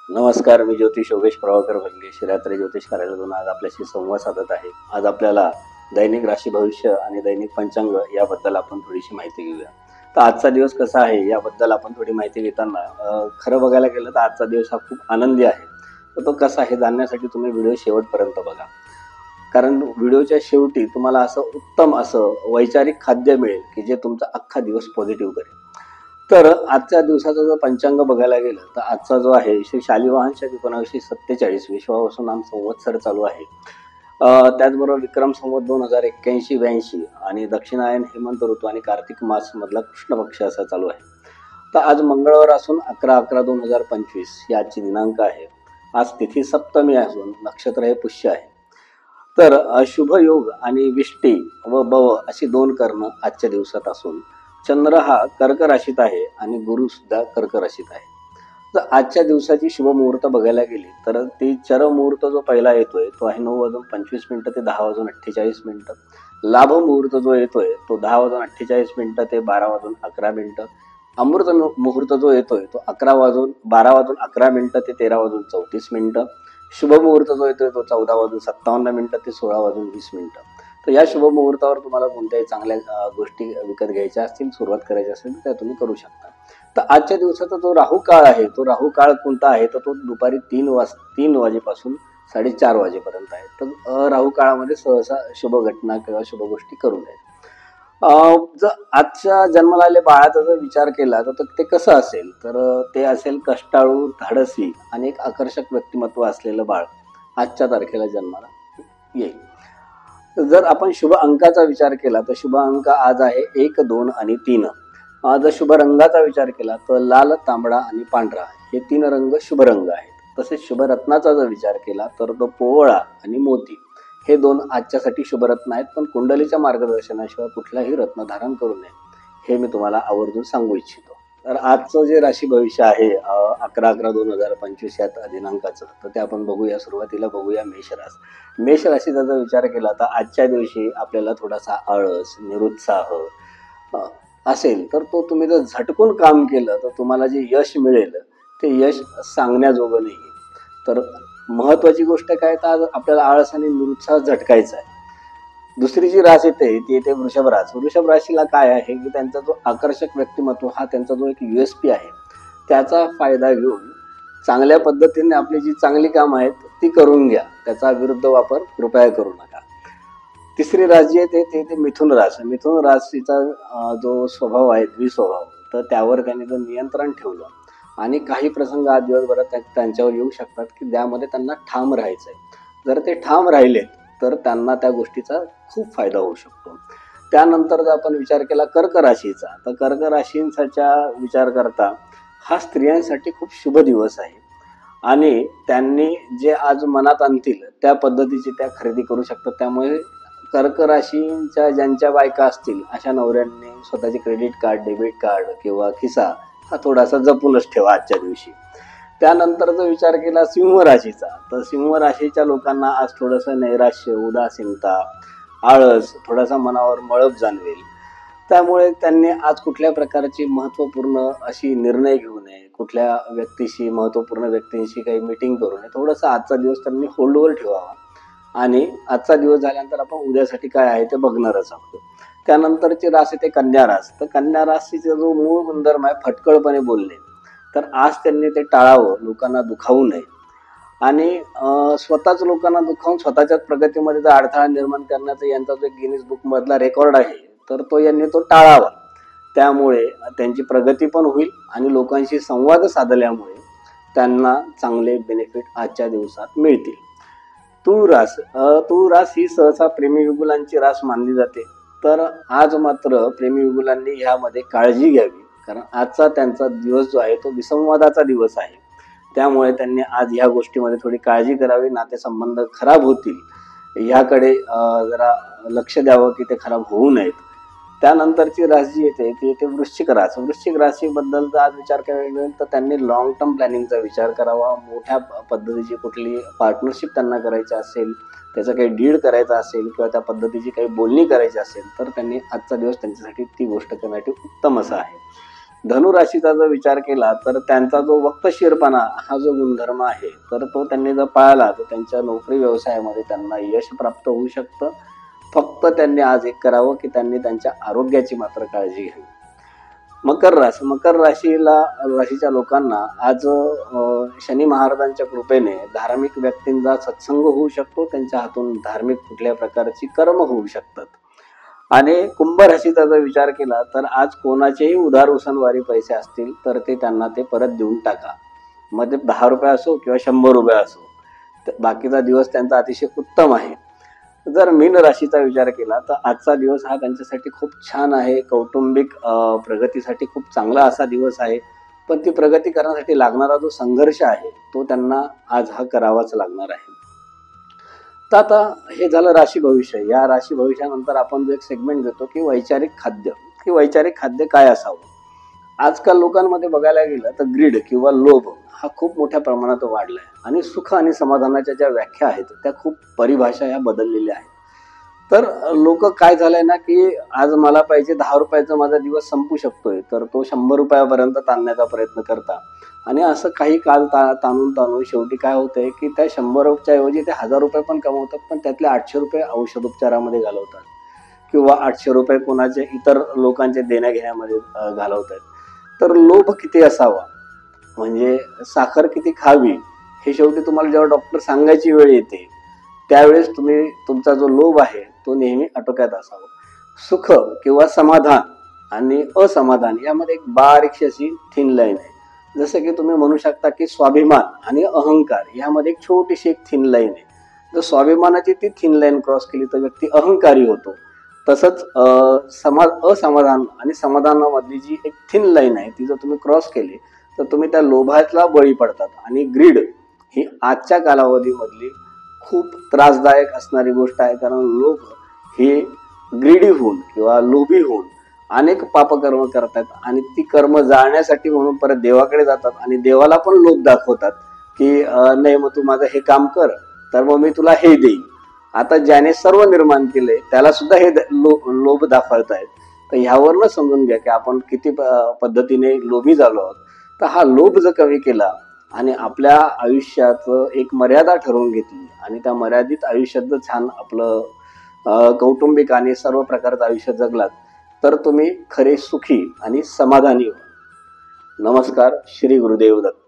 नमस्कार, मी ज्योतिष योगेश प्रभाकर भंगे, श्रीरात्री ज्योतिष कार्यालयातून आज आपल्याशी संवाद साधत आहे. आज आपल्याला दैनिक राशी भविष्य आणि दैनिक पंचांग याबद्दल आपण थोडीशी माहिती घेऊया. तर आजचा दिवस कसा आहे याबद्दल आपण थोडी माहिती घेताना खरं बघायला गेलं तर आजचा दिवस हा खूप आनंदी आहे. तर तो कसा आहे जाणण्यासाठी तुम्ही व्हिडिओ शेवटपर्यंत बघा, कारण व्हिडिओच्या शेवटी तुम्हाला असं उत्तम असं वैचारिक खाद्य मिळेल की जे तुमचा अख्खा दिवस पॉझिटिव्ह करेल. तर आजच्या दिवसाचा जर पंचांग बघायला गेलं तर आजचा जो आहे श्री शालिवाहन शक 1947 विश्वावसु नाम संवत्सर चालू आहे. त्याचबरोबर विक्रम संवत 2081-82 आणि दक्षिणायन हेमंत ऋतू आणि कार्तिक मास मधला कृष्ण पक्ष असा चालू आहे. तर आज मंगळवार असून 11/11/2025 ही आजची दिनांक आहे. आज तिथी सप्तमी असून नक्षत्र हे पुष्य आहे. तर शुभ योग आणि विष्टी व बव अशी दोन कर्ण आजच्या दिवसात असून चंद्र हा कर्क राशीत आहे आणि गुरु सुद्धा कर्क राशीत आहे. तर आजच्या दिवसाची शुभ मुहूर्त बघायला गेली तर ती चर मुहूर्त जो पहिला येतोय तो आहे 9:25 ते 10:48. लाभ मुहूर्त जो येतोय तो 10:48 ते 12:11. अमृत मुहूर्त जो येतोय तो 12:11 ते 13:34. शुभ मुहूर्त जो येतोय तो 14:57 ते 16:20. तर या शुभ मुहूर्तावर तुम्हाला कोणत्याही चांगल्या गोष्टी विकत घ्यायच्या असतील, सुरुवात करायची असेल तर त्या तुम्ही करू शकता. तर आजच्या दिवसाचा जो राहू काळ आहे तो राहू काळ कोणता आहे तर तो दुपारी 3 वाजेपासून 4:30 वाजेपर्यंत आहे. तर राहू काळामध्ये सहसा शुभ घटना किंवा शुभ गोष्टी करू नये. जर आजच्या जन्माला आलेल्या बाळाचा जर विचार केला तर ते कसं असेल तर ते असेल कष्टाळू, धाडसी आणि एक आकर्षक व्यक्तिमत्व असलेलं बाळ आजच्या तारखेला जन्माला येईल. जर आपण शुभ अंकाचा विचार केला तर शुभ अंक आज आहे 1, 2 आणि 3. जर शुभ रंगाचा विचार केला तर लाल, तांबडा आणि पांढरा हे 3 रंग शुभ रंग आहेत. तसेच शुभ रत्नाचा जर विचार केला तर तो पोवळा आणि मोती हे 2 आजच्यासाठी शुभ रत्न आहेत. पण कुंडलीच्या मार्गदर्शनाशिवाय कुठलाही रत्न धारण करू नये हे मी तुम्हाला आवर्जून सांगू इच्छितो. तर आजचं जे राशी भविष्य आहे 11/11/2025 या दिनांकाचं तर ते आपण बघूया. सुरुवातीला बघूया मेष राशी. मेष राशीचा जर विचार केला तर आजच्या दिवशी आपल्याला थोडासा आळस, निरुत्साह असेल तर तो तुम्ही जर झटकून काम केलं तर तुम्हाला जे यश मिळेल ते यश सांगण्याजोगं नाही. तर महत्वाची गोष्ट काय तर आज आपल्याला आळस आणि निरुत्साह झटकायचा आहे. दुसरी जी रास येते ती येते वृषभ रास. वृषभ राशीला काय आहे की त्यांचा जो आकर्षक व्यक्तिमत्व हा त्यांचा जो एक USP आहे त्याचा फायदा घेऊन चांगल्या पद्धतीने आपली जी चांगली कामं आहेत ती करून घ्या. त्याचा विरुद्ध वापर कृपया करू नका. तिसरी रास जी आहे ते मिथुन रास. मिथुन राशीचा जो स्वभाव आहे द्विस्वभाव तर त्यावर त्यांनी जर नियंत्रण ठेवलं आणि काही प्रसंग आज दिवसभरात त्यांच्यावर येऊ शकतात की त्यामध्ये त्यांना ठाम राहायचं आहे. जर ते ठाम राहिले तर त्यांना त्या गोष्टीचा खूप फायदा होऊ शकतो. त्यानंतर जर आपण विचार केला कर्क राशीचा तर कर्क राशींचा विचार करता हा स्त्रियांसाठी खूप शुभ दिवस आहे आणि त्यांनी जे आज मनात आणतील त्या पद्धतीची त्या खरेदी करू शकतात. त्यामुळे कर्क राशींच्या ज्यांच्या बायका असतील अशा नवऱ्यांनी स्वतःचे क्रेडिट कार्ड, डेबिट कार्ड किंवा खिसा हा थोडासा जपूनच ठेवा आजच्या दिवशी. त्यानंतर जर विचार केला सिंह राशीचा तर सिंह राशीच्या लोकांना आज थोडंसं नैराश्य, उदासीनता, आळस, थोडासा मनावर मळप जाणवेल. त्यामुळे त्यांनी आज कुठल्या प्रकारची महत्त्वपूर्ण अशी निर्णय घेऊ नये, कुठल्या व्यक्तीशी महत्त्वपूर्ण व्यक्तींशी काही मीटिंग करू नये. थोडासा आजचा दिवस त्यांनी होल्डवर ठेवावा आणि आजचा दिवस झाल्यानंतर आपण उद्यासाठी काय आहे ते बघणारच आहोत. त्यानंतरची रास येते कन्या रास. तर कन्या राशीचा जो मूळ गुणधर्म आहे फटकळपणे बोलणे तर आज त्यांनी ते टाळावं, लोकांना दुखावू नये आणि स्वतःच लोकांना दुखावून स्वतःच्याच प्रगतीमध्ये जर अडथळा निर्माण करण्याचा यांचा जो गिनीज बुक मधला रेकॉर्ड आहे तर तो यांनी तो टाळावा. त्यामुळे त्यांची प्रगती पण होईल आणि लोकांशी संवाद साधल्यामुळे त्यांना चांगले बेनिफिट आजच्या दिवसात मिळतील. तुळ रास. तुळ रास ही सहसा प्रेमी विगुलांची रास मानली जाते. तर आज मात्र प्रेमी विगुलांनी ह्यामध्ये काळजी घ्यावी, कारण आजचा त्यांचा दिवस जो आहे तो विसंवादाचा दिवस आहे. त्यामुळे त्यांनी आज ह्या गोष्टीमध्ये थोडी काळजी करावी. नातेसंबंध खराब होतील ह्याकडे जरा लक्ष द्यावं की ते खराब होऊ नयेत. त्यानंतरची रास जी येते ती येते वृश्चिक रास. वृश्चिक राशीबद्दल जर आज विचार करायला गेला तर त्यांनी लॉंग टर्म प्लॅनिंगचा विचार करावा. मोठ्या पद्धतीची कुठली पार्टनरशिप त्यांना करायची असेल, त्याचं काही डीड करायचा असेल किंवा त्या पद्धतीची काही बोलणी करायची असेल तर त्यांनी आजचा दिवस त्यांच्यासाठी ती गोष्ट करण्यासाठी उत्तम असा आहे. धनु राशीचा जर विचार केला तर त्यांचा जो वक्तशीरपणा हा जो गुणधर्म आहे तर तो त्यांनी जर पाळला तर त्यांच्या नोकरी व्यवसायामध्ये त्यांना यश प्राप्त होऊ शकतं. फक्त त्यांनी आज एक करावं की त्यांनी त्यांच्या आरोग्याची मात्र काळजी घ्यावी. मकर राशीच्या लोकांना आज शनी महाराजांच्या कृपेने धार्मिक व्यक्तींचा सत्संग होऊ शकतो. त्यांच्या हातून धार्मिक कुठल्या प्रकारची कर्म होऊ शकतात. आणि कुंभ राशीचा जर विचार केला तर आज कोणाचेही उधार उसनवारी पैसे असतील तर ते त्यांना ते परत देऊन टाका. मग ते 10 रुपये असो किंवा 100 रुपये असो, बाकीचा दिवस त्यांचा अतिशय उत्तम आहे. जर मीन राशीचा विचार केला तर आजचा दिवस हा त्यांच्यासाठी खूप छान आहे. कौटुंबिक प्रगतीसाठी खूप चांगला असा दिवस आहे. पण ती प्रगती करण्यासाठी लागणारा जो संघर्ष आहे तो त्यांना आज हा करावाच लागणार आहे. तर आता हे झालं राशी भविष्य. या राशी भविष्यानंतर आपण जो एक सेगमेंट घेतो की वैचारिक खाद्य, की वैचारिक खाद्य काय असावं. आजकाल लोकांमध्ये बघायला गेलं तर ग्रीड किंवा लोभ हा खूप मोठ्या प्रमाणात वाढलाय आणि सुख आणि समाधानाच्या ज्या व्याख्या आहेत त्या खूप परिभाषा ह्या बदललेल्या आहेत. तर लोक काय झालंय ना की आज मला पाहिजे 10 रुपयाचा माझा दिवस संपू शकतोय तर तो 100 रुपयापर्यंत ताणण्याचा प्रयत्न करता आणि असं काही काल ताणून शेवटी काय होतंय की त्या 100 ऐवजी ते 1000 रुपये पण कमवतात, पण त्यातले 800 रुपये औषधोपचारामध्ये घालवतात किंवा 800 रुपये कोणाचे इतर लोकांचे देण्या घेण्यामध्ये घालवतात. तर लोभ किती असावा, म्हणजे साखर किती खावी हे शेवटी तुम्हाला जेव्हा डॉक्टर सांगायची वेळ येते त्यावेळेस तुम्ही तुमचा जो लोभ आहे तो नेहमी आटोक्यात असावा. सुख किंवा समाधान आणि असमाधान यामध्ये एक बारीकशी अशी थिन लाईन आहे. जसं की तुम्ही म्हणू शकता की स्वाभिमान आणि अहंकार यामध्ये एक छोटीशी एक थिन लाईन आहे. जर स्वाभिमानाची ती थिन लाईन क्रॉस केली तर व्यक्ती अहंकारी होतो. तसंच असमाधान आणि समाधानामधली जी एक थिन लाईन आहे ती जर तुम्ही क्रॉस केली तर तुम्ही त्या लोभाला बळी पडतात. आणि ग्रीड ही आजच्या कालावधीमधली खूप त्रासदायक असणारी गोष्ट आहे. कारण लोक हे ग्रीडी होऊन किंवा लोभी होऊन अनेक पापकर्म करतात आणि ती कर्म जाळण्यासाठी म्हणून परत देवाकडे जातात आणि देवाला पण लोभ दाखवतात की नाही मग तू माझं हे काम कर तर मग मी तुला हे देईन. आता ज्याने सर्व निर्माण केले त्याला सुद्धा हे लोभ दाखवतायत. तर ह्यावरनं समजून घ्या की आपण किती पद्धतीने लोभी झालो आहोत. तर हा लोभ जर कमी केला आणि आपल्या आयुष्यात एक मर्यादा ठरवून घेतली आणि त्या मर्यादित आयुष्यात जर छान आपलं कौटुंबिक आणि सर्व प्रकारचं आयुष्य जगलात तर तुम्ही खरे सुखी आणि समाधानी व्हा. नमस्कार. श्री गुरुदेव दत्त.